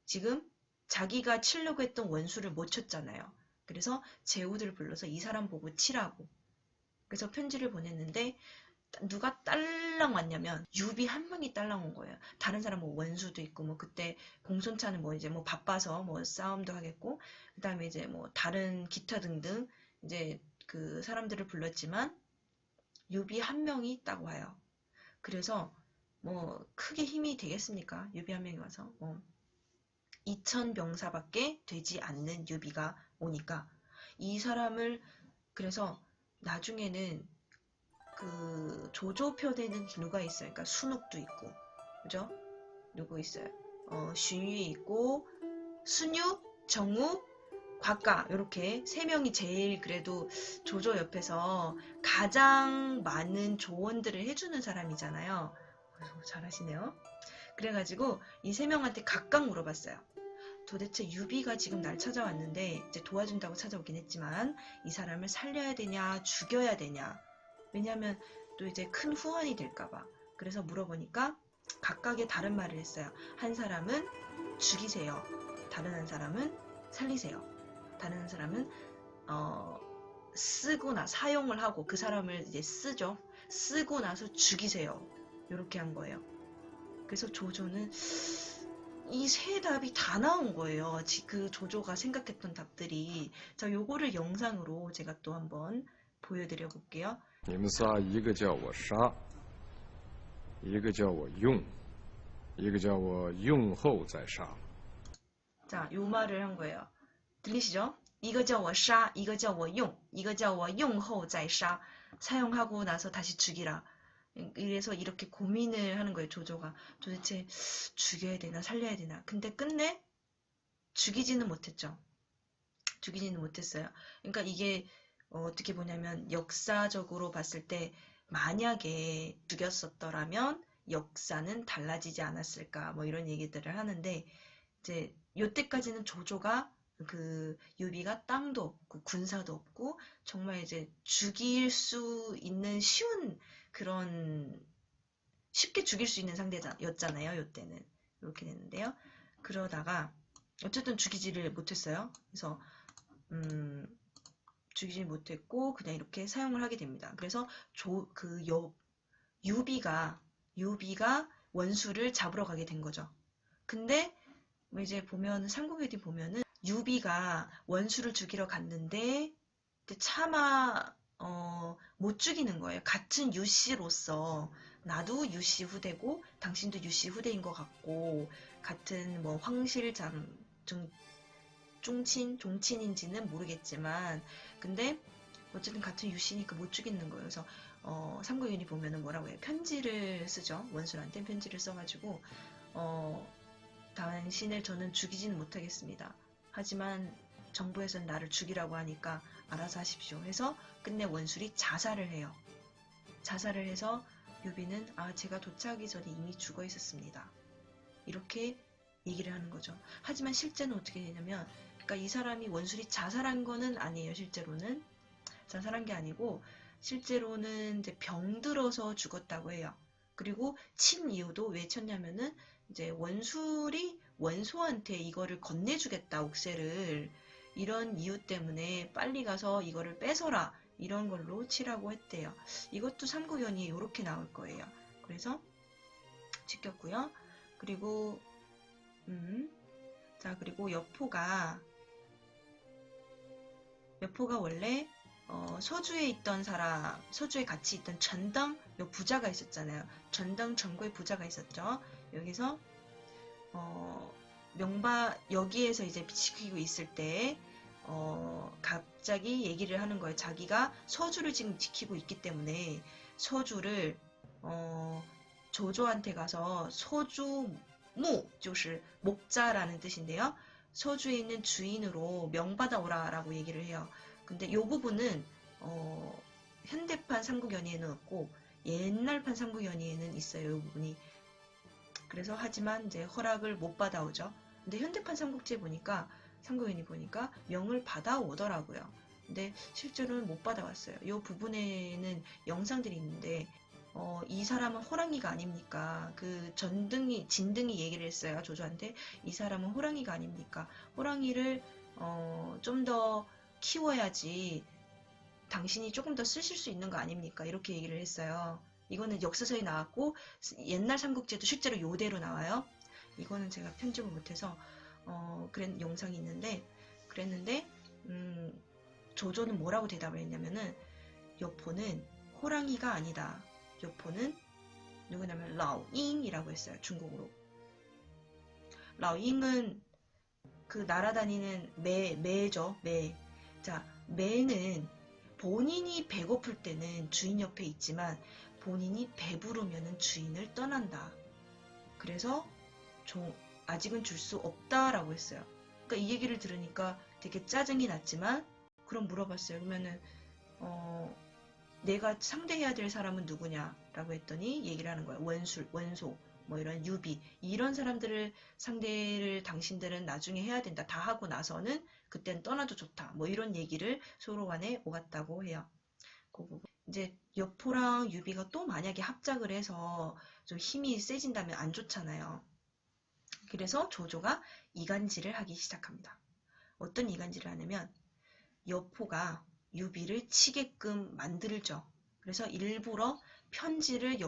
지금 자기가 치려고 했던 원수를 못 쳤잖아요. 그래서 제후들을 불러서 이 사람 보고 치라고. 그래서 편지를 보냈는데 누가 딸랑 왔냐면 유비 한 명이 딸랑 온 거예요. 다른 사람 뭐 원수도 있고 뭐 그때 공손차는 뭐 이제 뭐 바빠서 뭐 싸움도 하겠고 그다음에 이제 뭐 다른 기타 등등 이제 그 사람들을 불렀지만 유비 한 명이 딱 와요. 그래서 뭐 크게 힘이 되겠습니까? 유비 한 명이 와서 2천 병사밖에 되지 않는 유비가 오니까 이 사람을 그래서 나중에는 그 조조편에는 누가 있어요? 그러니까 순욱도 있고, 그죠? 누구 있어요?荀彧있고, 순유, 정우, 곽가 이렇게 세 명이 제일 그래도 조조 옆에서 가장 많은 조언들을 해주는 사람이잖아요. 잘하시네요. 그래가지고 이 세 명한테 각각 물어봤어요. 도대체 유비가 지금 날 찾아왔는데 이제 도와준다고 찾아오긴 했지만 이 사람을 살려야 되냐 죽여야 되냐 왜냐하면 또 이제 큰 후환이 될까봐 그래서 물어보니까 각각의 다른 말을 했어요. 한 사람은 죽이세요. 다른 한 사람은 살리세요. 다른 한 사람은 쓰거나 사용을 하고 그 사람을 이제 쓰죠. 쓰고 나서 죽이세요. 이렇게 한 거예요. 그래서 조조는 이 세 답이 다 나온 거예요. 그 조조가 생각했던 답들이. 자, 요거를 영상으로 제가 또 한번 보여드려 볼게요. 你们仨一个叫我杀，一个叫我用，一个叫我用后再杀。 자, 요 말을 한 거예요. 들리시죠? 이거叫我杀, 이거叫我用, 이거叫我用后再杀. 사용하고 나서 다시 죽이라. 그래서 이렇게 고민을 하는 거예요, 조조가. 도대체 죽여야 되나 살려야 되나. 근데 끝내 죽이지는 못했죠. 죽이지는 못했어요. 그러니까 이게 어떻게 보냐면 역사적으로 봤을 때 만약에 죽였었더라면 역사는 달라지지 않았을까 뭐 이런 얘기들을 하는데 이제 요때까지는 조조가 그 유비가 땅도 없고 군사도 없고 정말 이제 죽일 수 있는 쉬운 그런 쉽게 죽일 수 있는 상대였잖아요. 요때는 이렇게 됐는데요. 그러다가 어쨌든 죽이지를 못했어요. 그래서 죽이지 못했고 그냥 이렇게 사용을 하게 됩니다. 그래서 유비가 원수를 잡으러 가게 된 거죠. 근데 이제 보면 삼국유리 보면은 유비가 원수를 죽이러 갔는데 차마 못 죽이는 거예요. 같은 유씨로서 나도 유씨 후대고 당신도 유씨 후대인 것 같고 같은 뭐 황실장 종친인지는 모르겠지만 근데 어쨌든 같은 유씨니까 못 죽이는 거예요. 그래서 삼국유리 보면은 뭐라고 해요? 편지를 쓰죠. 원수한테 편지를 써가지고 당신을 저는 죽이지는 못하겠습니다. 하지만 정부에서는 나를 죽이라고 하니까 알아서 하십시오. 해서 끝내 원술이 자살을 해요. 자살을 해서 유비는 제가 도착하기 전에 이미 죽어 있었습니다. 이렇게 얘기를 하는 거죠. 하지만 실제는 어떻게 되냐면 그러니까 이 사람이 원술이 자살한 거는 아니에요. 실제로는 자살한 게 아니고 실제로는 이제 병들어서 죽었다고 해요. 그리고 친 이유도 왜 쳤냐면은 이제 원술이 원소한테 이거를 건네주겠다 옥새를 이런 이유 때문에 빨리 가서 이거를 뺏어라 이런 걸로 치라고 했대요. 이것도 삼국연이 이렇게 나올 거예요. 그래서 지켰고요. 그리고 자 그리고 여포가 원래 서주에 있던 사람, 서주에 같이 있던 전당 부자가 있었잖아요. 전당 전고의 부자가 있었죠. 여기서 여기에서 이제 지키고 있을 때 갑자기 얘기를 하는 거예요. 자기가 서주를 지금 지키고 있기 때문에 서주를 조조한테 가서 서주무, 就是 목자라는 뜻인데요. 서주에 있는 주인으로 명받아 오라라고 얘기를 해요. 근데 이 부분은 현대판 삼국연의에는 없고 옛날판 삼국연의에는 있어요. 이 부분이. 그래서 하지만 이제 허락을 못 받아오죠. 근데 현대판 삼국지에 보니까 삼국연의 보니까 명을 받아오더라고요. 근데 실제로는 못 받아왔어요. 이 부분에는 영상들이 있는데 이 사람은 호랑이가 아닙니까? 그 진등이 얘기를 했어요. 조조한테. 이 사람은 호랑이가 아닙니까? 호랑이를 좀 더 키워야지 당신이 조금 더 쓰실 수 있는 거 아닙니까? 이렇게 얘기를 했어요. 이거는 역사서에 나왔고 옛날 삼국지에도 실제로 요대로 나와요. 이거는 제가 편집을 못해서 그런 영상이 있는데 그랬는데 조조는 뭐라고 대답을 했냐면은 여포는 호랑이가 아니다. 여포는 누구냐면 라오잉이라고 했어요. 중국어로. 라오잉은 그 날아다니는 매죠. 매. 자, 매는 본인이 배고플 때는 주인 옆에 있지만 본인이 배부르면 주인을 떠난다. 그래서 아직은 줄 수 없다라고 했어요. 그러니까 이 얘기를 들으니까 되게 짜증이 났지만 그럼 물어봤어요. 그러면은 내가 상대해야 될 사람은 누구냐라고 했더니 얘기를 하는 거예요. 원소, 뭐 이런 유비 이런 사람들을 상대를 당신들은 나중에 해야 된다. 다 하고 나서는 그땐 떠나도 좋다. 뭐 이런 얘기를 서로 간에 오갔다고 해요. 그 부분. 이제 여포랑 유비가 또 만약에 합작을 해서 좀 힘이 세진다면 안 좋잖아요. 그래서 조조가 이간질을 하기 시작합니다. 어떤 이간질을 하냐면 여포가 유비를 치게끔 만들죠. 그래서 일부러 편지를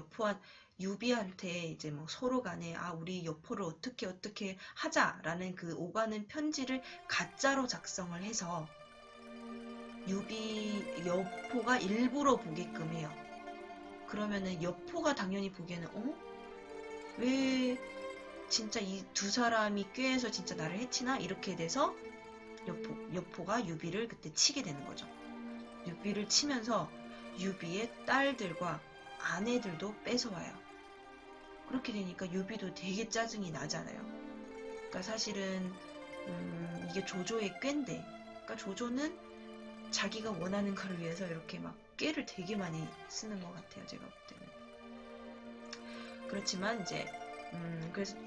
유비한테 이제 뭐 서로 간에 우리 여포를 어떻게 하자라는 그 오가는 편지를 가짜로 작성을 해서 여포가 일부러 보게끔 해요. 그러면은 여포가 당연히 보기에는 왜 진짜 이 두 사람이 꾀해서 진짜 나를 해치나? 이렇게 돼서 여포가 유비를 그때 치게 되는 거죠. 유비를 치면서 유비의 딸들과 아내들도 뺏어와요. 그렇게 되니까 유비도 되게 짜증이 나잖아요. 그러니까 사실은 이게 조조의 꾀인데, 그러니까 조조는 자기가 원하는 걸 위해서 이렇게 막 꾀를 되게 많이 쓰는 것 같아요. 제가 볼 때는. 그렇지만 이제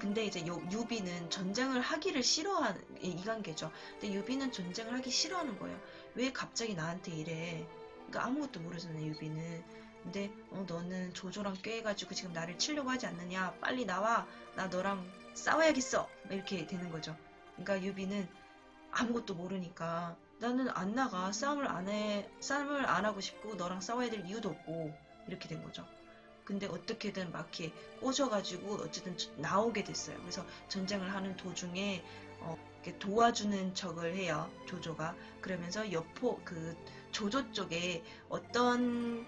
근데 이제 유비는 전쟁을 하기를 싫어하는 이관계죠. 근데 유비는 전쟁을 하기 싫어하는 거예요. 왜 갑자기 나한테 이래? 그러니까 아무것도 모르잖아요, 유비는. 근데 너는 조조랑 꾀해가지고 지금 나를 치려고 하지 않느냐? 빨리 나와. 나 너랑 싸워야겠어. 이렇게 되는 거죠. 그러니까 유비는 아무것도 모르니까 나는 안 나가. 싸움을 안 하고 싶고 너랑 싸워야 될 이유도 없고 이렇게 된 거죠. 근데 어떻게든 막 이렇게 꼬셔가지고 어쨌든 나오게 됐어요. 그래서 전쟁을 하는 도중에 이렇게 도와주는 척을 해요. 조조가. 그러면서 조조 쪽에 어떤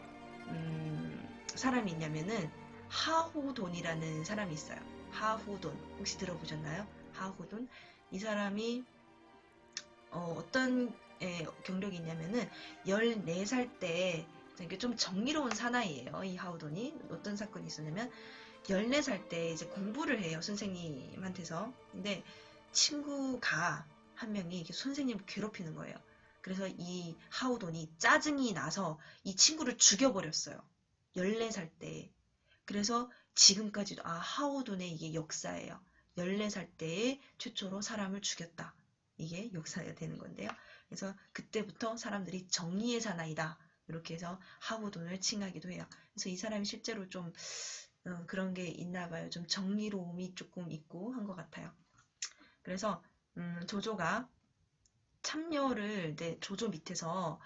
사람이 있냐면은 하후돈이라는 사람이 있어요. 하후돈 혹시 들어보셨나요? 하후돈. 이 사람이 어떤 경력이 있냐면은 14살 때 이게 좀 정의로운 사나이예요. 이 하우돈이. 어떤 사건이 있었냐면 14살 때 이제 공부를 해요. 선생님한테서. 근데 친구가 한 명이 선생님을 괴롭히는 거예요. 그래서 이 하우돈이 짜증이 나서 이 친구를 죽여버렸어요. 14살 때. 그래서 지금까지도 하우돈의 이게 역사예요. 14살 때에 최초로 사람을 죽였다. 이게 역사가 되는 건데요. 그래서 그때부터 사람들이 정의의 사나이다. 이렇게 해서 하우돈을 칭하기도 해요. 그래서 이 사람이 실제로 좀 그런 게 있나 봐요. 좀 정의로움이 조금 있고 한 것 같아요. 그래서 조조가 참여를 조조 밑에서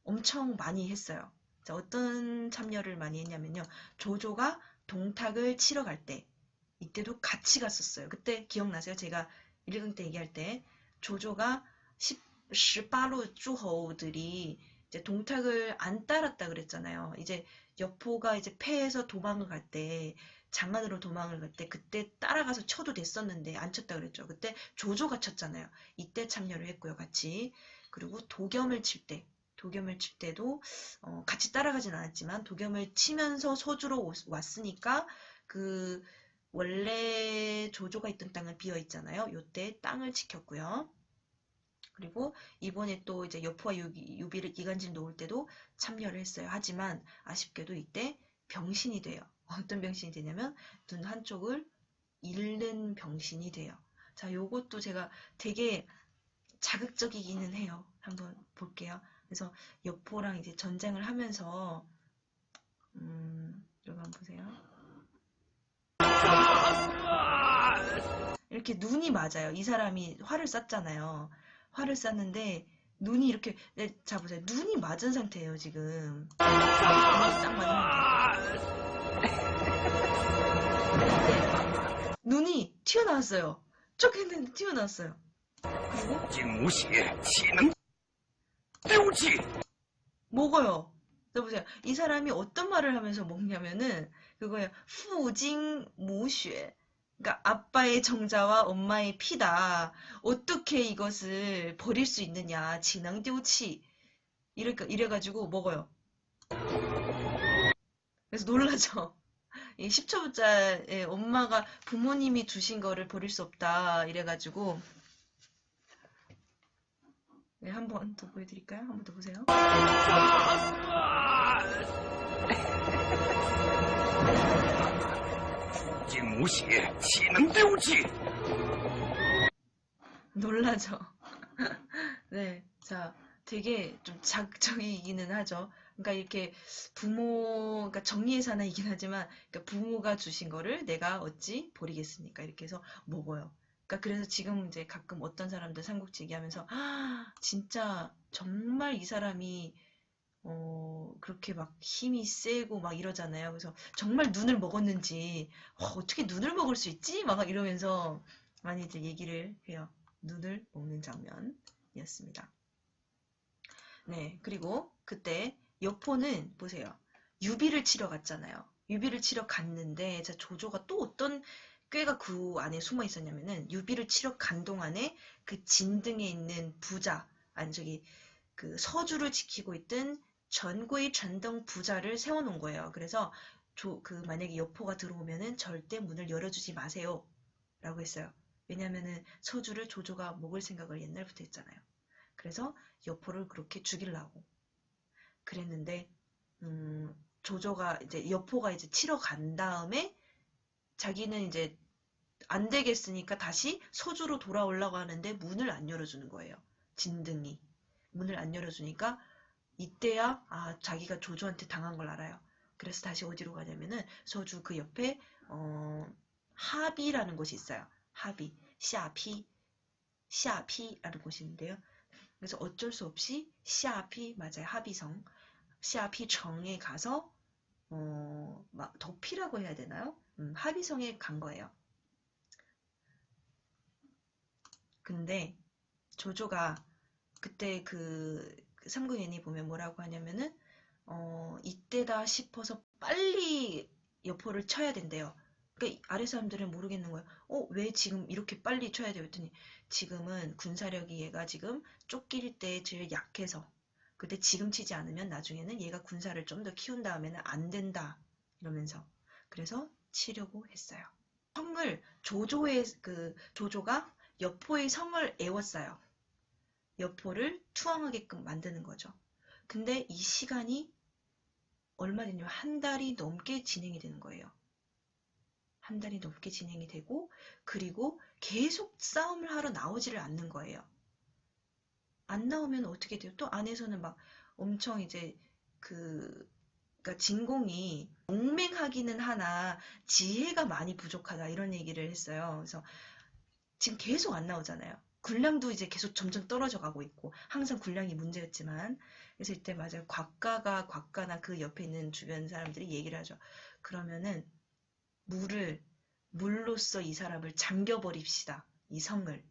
엄청 많이 했어요. 자, 어떤 참여를 많이 했냐면요. 조조가 동탁을 치러 갈 때 이때도 같이 갔었어요. 그때 기억나세요? 제가 1강 때 얘기할 때 조조가 18로诸侯들이 이제 동탁을 안 따랐다 그랬잖아요. 이제 여포가 이제 패해서 도망을 갈 때, 장안으로 도망을 갈 때, 그때 따라가서 쳐도 됐었는데 안 쳤다 그랬죠. 그때 조조가 쳤잖아요. 이때 참여를 했고요, 같이. 그리고 도겸을 칠 때도 같이 따라가진 않았지만 도겸을 치면서 서주로 왔으니까 그 원래 조조가 있던 땅은 비어 있잖아요. 요때 땅을 지켰고요. 그리고 이번에 또 이제 여포와 유비를 이간질 놓을 때도 참여를 했어요. 하지만 아쉽게도 이때 병신이 돼요. 어떤 병신이 되냐면 눈 한쪽을 잃는 병신이 돼요. 자, 요것도 제가 되게 자극적이기는 해요. 한번 볼게요. 그래서 여포랑 이제 전쟁을 하면서 여러분 한번 보세요. 이렇게 눈이 맞아요. 이 사람이 화를 쐈잖아요. 화를 쐈는데 눈이 이렇게 자 보세요. 눈이 맞은 상태예요 지금. 눈이 딱 맞은 상태. 눈이 튀어나왔어요. 쭉 했는데 튀어나왔어요. 그리고 먹어요. 여보세요. 이 사람이 어떤 말을 하면서 먹냐면은 그거예요. 후징 무血. 그러니까 아빠의 정자와 엄마의 피다. 어떻게 이것을 버릴 수 있느냐. 지낭丢弃. 이래가지고 먹어요. 그래서 놀라죠. 이 10초짜리 엄마가 부모님이 주신 거를 버릴 수 없다. 이래가지고 네, 한 번 더 보여드릴까요? 한 번 더 보세요. 놀라죠? 네, 자, 되게 좀 자극적이기는 하죠. 그러니까 이렇게 그러니까 정리해서나이긴 하지만, 그러니까 부모가 주신 거를 내가 어찌 버리겠습니까? 이렇게 해서 먹어요. 그러니까 그래서 지금 이제 가끔 어떤 사람들 삼국지 얘기하면서, 진짜 정말 이 사람이 그렇게 막 힘이 세고 막 이러잖아요. 그래서 정말 눈을 먹었는지, 어떻게 눈을 먹을 수 있지? 막 이러면서 많이 이제 얘기를 해요. 눈을 먹는 장면이었습니다. 네, 그리고 그때 여포는 보세요. 유비를 치러 갔잖아요. 유비를 치러 갔는데 자 조조가 또 어떤 꾀가 그 안에 숨어 있었냐면은 유비를 치러 간 동안에 그 진등에 있는 부자 아니 저기 그 서주를 지키고 있던 전구의 전등 부자를 세워놓은 거예요. 그래서 만약에 여포가 들어오면은 절대 문을 열어주지 마세요. 라고 했어요. 왜냐면은 서주를 조조가 먹을 생각을 옛날부터 했잖아요. 그래서 여포를 그렇게 죽이려고 그랬는데 조조가 이제 여포가 이제 치러 간 다음에 자기는 이제 안 되겠으니까 다시 서주로 돌아오려고 하는데 문을 안 열어주는 거예요. 진등이 문을 안 열어주니까 이때야 자기가 조조한테 당한 걸 알아요. 그래서 다시 어디로 가냐면은 서주 그 옆에 하비라는 곳이 있어요. 하비, 시아피라는 곳이 있는데요. 그래서 어쩔 수 없이 시아피 맞아요. 하비성 시아피정에 가서 막 덕피라고 해야 되나요? 하비성에 간 거예요. 근데 조조가 그때 그 삼국연의 보면 뭐라고 하냐면은 이때다 싶어서 빨리 여포를 쳐야 된대요. 그러니까 아래 사람들은 모르겠는 거예요. 왜 지금 이렇게 빨리 쳐야 돼요? 했더니 지금은 군사력이 얘가 지금 쫓길 때 제일 약해서 근데 지금 치지 않으면 나중에는 얘가 군사를 좀 더 키운 다음에는 안 된다. 이러면서 그래서 치려고 했어요. 조조가 여포의 성을 애웠어요. 여포를 투항하게끔 만드는 거죠. 근데 이 시간이 얼마 됐냐면 한 달이 넘게 진행이 되는 거예요. 한 달이 넘게 진행이 되고 그리고 계속 싸움을 하러 나오지를 않는 거예요. 안 나오면 어떻게 돼요? 또 안에서는 막 엄청 이제 그러니까 진공이 용맹하기는 하나 지혜가 많이 부족하다 이런 얘기를 했어요. 그래서 지금 계속 안 나오잖아요. 군량도 이제 계속 점점 떨어져 가고 있고 항상 군량이 문제였지만 그래서 이때 맞아요. 곽가나 그 옆에 있는 주변 사람들이 얘기를 하죠. 그러면은 물로써 이 사람을 잠겨버립시다. 이 성을.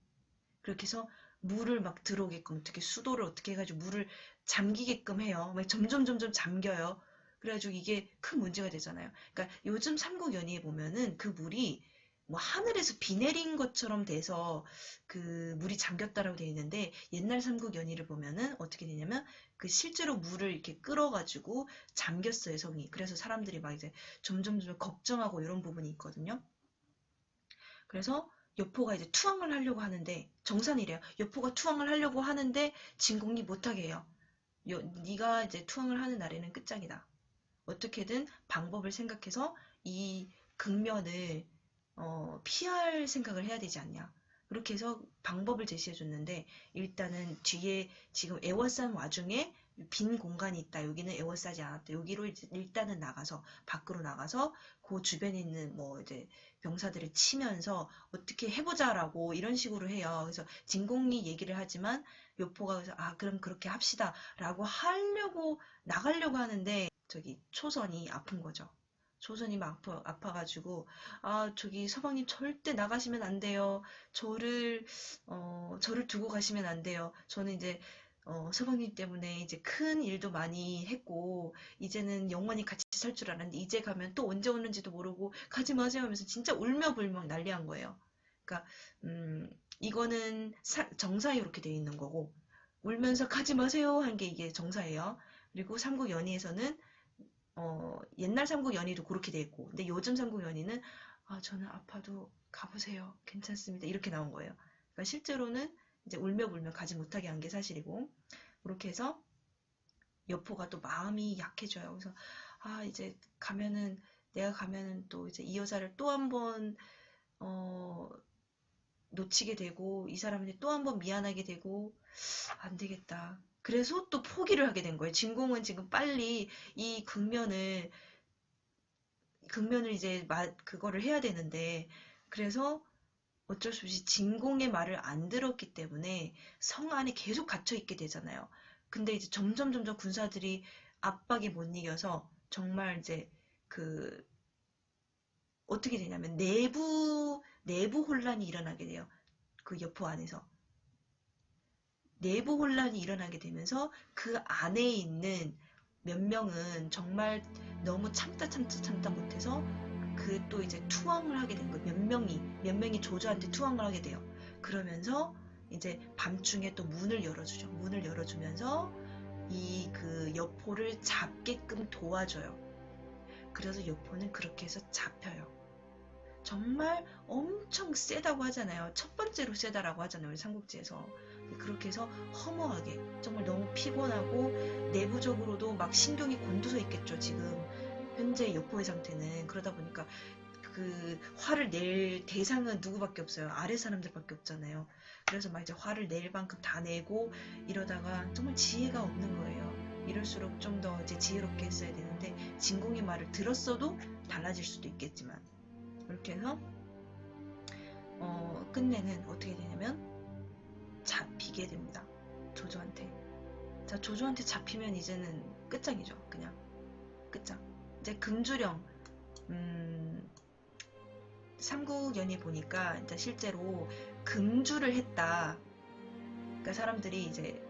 그렇게 해서 물을 막 들어오게끔 어떻게 수도를 어떻게 해가지고 물을 잠기게끔 해요. 막 점점 잠겨요. 그래가지고 이게 큰 문제가 되잖아요. 그러니까 요즘 삼국연의에 보면은 그 물이 뭐 하늘에서 비 내린 것처럼 돼서 그 물이 잠겼다라고 되어 있는데 옛날 삼국연의를 보면은 어떻게 되냐면 그 실제로 물을 이렇게 끌어가지고 잠겼어요 성이. 그래서 사람들이 막 이제 점점 걱정하고 이런 부분이 있거든요. 그래서 여포가 이제 투항을 하려고 하는데 정산이래요. 여포가 투항을 하려고 하는데 진공이 못하게 해요. 네가 이제 투항을 하는 날에는 끝장이다. 어떻게든 방법을 생각해서 이 극면을 피할 생각을 해야 되지 않냐. 그렇게 해서 방법을 제시해 줬는데 일단은 뒤에 지금 애워싼 와중에 빈 공간이 있다. 여기는 에워싸지 않았다. 여기로 이제 일단은 나가서 밖으로 나가서 그 주변에 있는 뭐 이제 병사들을 치면서 어떻게 해보자라고 이런 식으로 해요. 그래서 진공이 얘기를 하지만 요포가 그래서 아 그럼 그렇게 합시다라고 하려고 나가려고 하는데 저기 초선이 아픈 거죠. 조선이 막 아파가지고 아 저기 서방님 절대 나가시면 안 돼요. 저를 두고 가시면 안 돼요. 저는 이제 서방님 때문에 이제 큰 일도 많이 했고 이제는 영원히 같이 살 줄 알았는데 이제 가면 또 언제 오는지도 모르고 가지 마세요 하면서 진짜 울며불며 난리한 거예요. 그러니까 이거는 정사에 이렇게 돼 있는 거고 울면서 가지 마세요 한 게 이게 정사예요. 그리고 삼국 연의에서는 옛날 삼국 연의도 그렇게 돼 있고, 근데 요즘 삼국 연의는 아, 저는 아파도 가보세요. 괜찮습니다. 이렇게 나온 거예요. 그러니까 실제로는 이제 울며불며 가지 못하게 한 게 사실이고, 그렇게 해서 여포가 또 마음이 약해져요. 그래서 아, 이제 내가 가면은 또 이제 이 여자를 또 한 번, 놓치게 되고, 이 사람한테 또 한 번 미안하게 되고, 안 되겠다. 그래서 또 포기를 하게 된 거예요. 진공은 지금 빨리 이 극면을 이제 그거를 해야 되는데 그래서 어쩔 수 없이 진공의 말을 안 들었기 때문에 성 안에 계속 갇혀 있게 되잖아요. 근데 이제 점점 군사들이 압박에 못 이겨서 정말 이제 그 어떻게 되냐면 내부 혼란이 일어나게 돼요. 그 여포 안에서 내부 혼란이 일어나게 되면서 그 안에 있는 몇 명은 정말 너무 참다 못해서 그 또 이제 투항을 하게 된 거예요. 몇 명이 조조한테 투항을 하게 돼요. 그러면서 이제 밤중에 또 문을 열어주죠. 문을 열어주면서 이 그 여포를 잡게끔 도와줘요. 그래서 여포는 그렇게 해서 잡혀요. 정말 엄청 세다고 하잖아요. 첫 번째로 세다라고 하잖아요. 우리 삼국지에서. 그렇게 해서 허무하게 정말 너무 피곤하고 내부적으로도 막 신경이 곤두서 있겠죠. 지금 현재 여포의 상태는. 그러다 보니까 그 화를 낼 대상은 누구밖에 없어요. 아래 사람들밖에 없잖아요. 그래서 막 이제 화를 낼 만큼 다 내고 이러다가 정말 지혜가 없는 거예요. 이럴수록 좀 더 이제 지혜롭게 했어야 되는데 진공의 말을 들었어도 달라질 수도 있겠지만 이렇게 해서 끝내는 어떻게 되냐면 잡히게 됩니다. 조조한테. 자, 조조한테 잡히면 이제는 끝장이죠. 그냥 끝장. 이제 금주령 삼국연의 보니까 이제 실제로 금주를 했다. 그러니까 사람들이 이제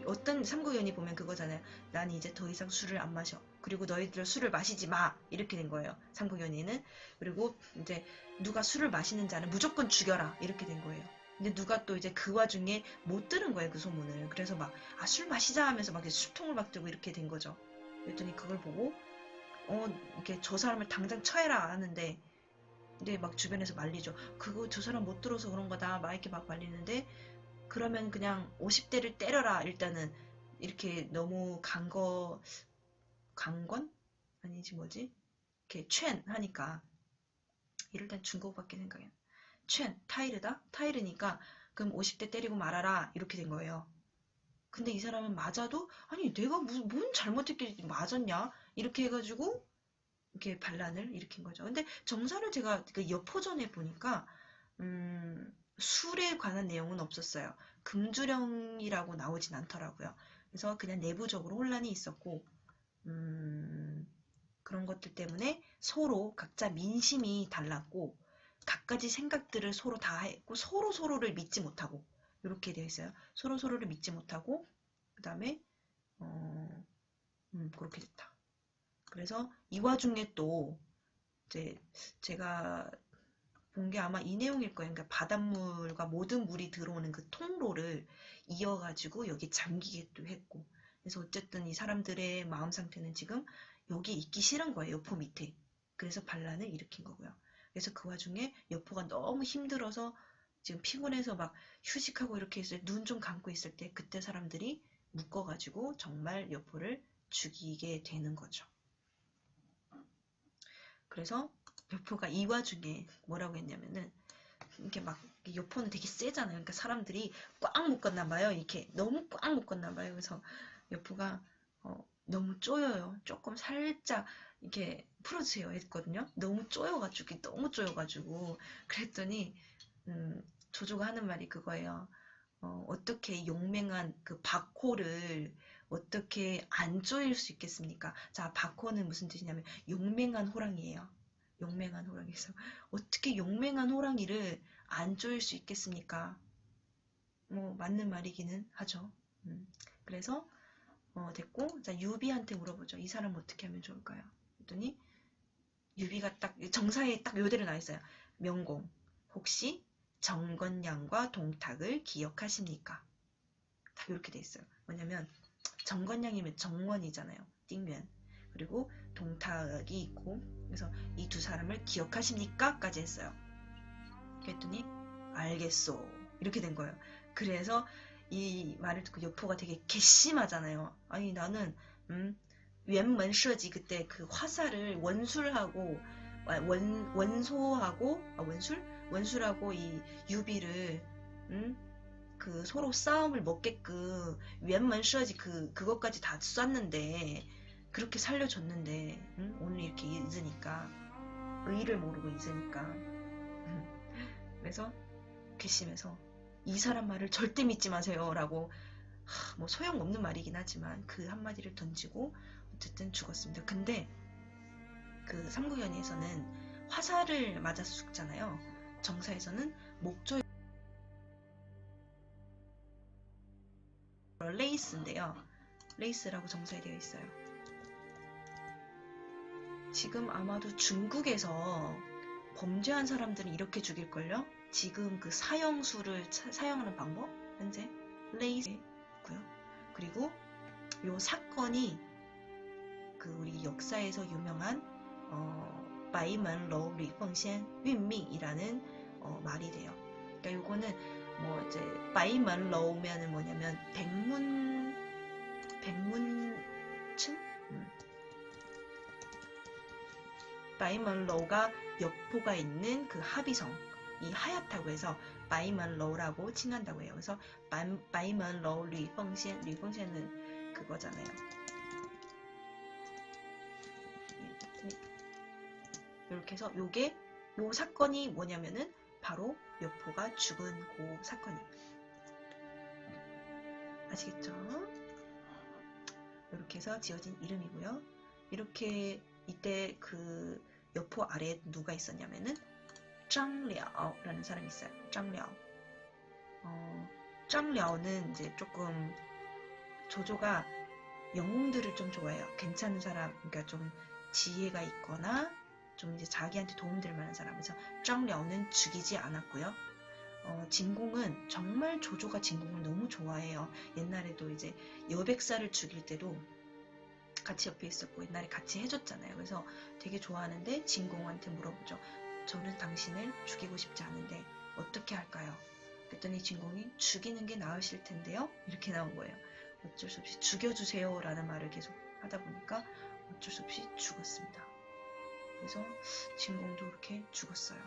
어떤 삼국연의 보면 그거잖아요. 난 이제 더 이상 술을 안 마셔. 그리고 너희들 술을 마시지 마. 이렇게 된 거예요. 삼국연의는. 그리고 이제 누가 술을 마시는 자는 무조건 죽여라. 이렇게 된 거예요. 근데 누가 또 이제 그 와중에 못 들은 거예요. 그 소문을. 그래서 막, 아, 술 마시자 하면서 막 술통을 막 들고 이렇게 된 거죠. 그랬더니 그걸 보고, 이렇게 저 사람을 당장 처해라 하는데, 근데 막 주변에서 말리죠. 그거 저 사람 못 들어서 그런 거다. 막 이렇게 막 말리는데, 그러면 그냥 50대를 때려라. 일단은 이렇게 너무 강권? 아니지 뭐지? 이렇게 챈 하니까 이럴 땐 중국어밖에 생각이 안 나. 챈 타이르다? 타이르니까 그럼 50대 때리고 말아라. 이렇게 된 거예요. 근데 이 사람은 맞아도 아니 내가 뭔 잘못했길래 맞았냐? 이렇게 해가지고 이렇게 반란을 일으킨 거죠. 근데 정사를 제가 그 여포전에 보니까 술에 관한 내용은 없었어요. 금주령이라고 나오진 않더라고요. 그래서 그냥 내부적으로 혼란이 있었고, 그런 것들 때문에 서로 각자 민심이 달랐고, 각가지 생각들을 서로 다 했고, 서로를 믿지 못하고, 이렇게 되어 있어요. 서로를 믿지 못하고, 그 다음에, 그렇게 됐다. 그래서 이 와중에 또, 이제 제가 본 게 아마 이 내용일 거예요. 그러니까 바닷물과 모든 물이 들어오는 그 통로를 이어가지고 여기 잠기게도 했고. 그래서 어쨌든 이 사람들의 마음 상태는 지금 여기 있기 싫은 거예요. 여포 밑에. 그래서 반란을 일으킨 거고요. 그래서 그 와중에 여포가 너무 힘들어서 지금 피곤해서 막 휴식하고 이렇게 있을 때 눈 좀 감고 있을 때 그때 사람들이 묶어가지고 정말 여포를 죽이게 되는 거죠. 그래서 여포가 이 와중에 뭐라고 했냐면은 이렇게 막 여포는 되게 세잖아요. 그러니까 사람들이 꽉 묶었나 봐요. 이렇게 너무 꽉 묶었나 봐요. 그래서 여포가 너무 쪼여요. 조금 살짝 이렇게 풀어주세요 했거든요. 너무 쪼여가지고 그랬더니 조조가 하는 말이 그거예요. 어떻게 용맹한 그 박호를 어떻게 안 쪼일 수 있겠습니까? 자, 박호는 무슨 뜻이냐면 용맹한 호랑이에요. 용맹한 호랑이에서 어떻게 용맹한 호랑이를 안 쪼일 수 있겠습니까? 뭐 맞는 말이기는 하죠. 그래서 됐고, 자, 유비한테 물어보죠. 이 사람 어떻게 하면 좋을까요? 그랬더니 유비가 딱 정사에 딱 요대로 나와 있어요. 명공, 혹시 정건양과 동탁을 기억하십니까? 다 이렇게 돼 있어요. 뭐냐면 정건양이면 정원이잖아요. 띵면. 그리고 동탁이 있고, 그래서 이 두 사람을 기억하십니까? 까지 했어요. 그랬더니 알겠소. 이렇게 된 거예요. 그래서 이 말을 듣고 여포가 되게 괘씸하잖아요. 아니 나는 웬만设计 그때 그 화살을 원술하고 원술하고 이 유비를 그 서로 싸움을 먹게끔 웬만 设计 그것까지 다 쐈는데 그렇게 살려줬는데 오늘 이렇게 잊으니까 의의를 모르고 잊으니까 그래서 괘씸해서 이 사람 말을 절대 믿지 마세요라고 뭐 소용없는 말이긴 하지만 그 한마디를 던지고 어쨌든 죽었습니다. 근데 그 삼국연의에서는 화살을 맞아서 죽잖아요. 정사에서는 목조 레이스인데요. 레이스라고 정사에 되어 있어요. 지금 아마도 중국에서 범죄한 사람들은 이렇게 죽일걸요? 지금 그 사형수를 사용하는 방법? 현재 레이스고요. 그리고 요 사건이 그 우리 역사에서 유명한 바이먼楼 리펑시엔 윈밍이라는 말이 돼요. 그러니까 요거는 뭐 이제 바이먼楼면은 뭐냐면 백문층? 바이먼楼가 여포가 있는 그 합의성 이 하얗다고 해서 바이먼楼라고 칭한다고 해요. 그래서 바이먼楼 리펑시엔은 그거잖아요. 이렇게 해서 요게 요 사건이 뭐냐면은 바로 여포가 죽은 그 사건입니다. 아시겠죠? 이렇게 해서 지어진 이름이고요. 이렇게 이때 그 여포 아래에 누가 있었냐면은 짱랴오라는 사람이 있어요. 짱랴오. 짱랴오는 이제 조금 조조가 영웅들을 좀 좋아해요. 괜찮은 사람, 그러니까 좀 지혜가 있거나 좀 이제 자기한테 도움될 만한 사람. 그래서 짱랴오는 죽이지 않았고요. 진공은 정말 조조가 진공을 너무 좋아해요. 옛날에도 이제 여백사를 죽일 때도 같이 옆에 있었고 옛날에 같이 해줬잖아요. 그래서 되게 좋아하는데 진공한테 물어보죠. 저는 당신을 죽이고 싶지 않은데 어떻게 할까요? 그랬더니 진공이 죽이는 게 나으실 텐데요. 이렇게 나온 거예요. 어쩔 수 없이 죽여주세요 라는 말을 계속 하다 보니까 어쩔 수 없이 죽었습니다. 그래서 진공도 이렇게 죽었어요.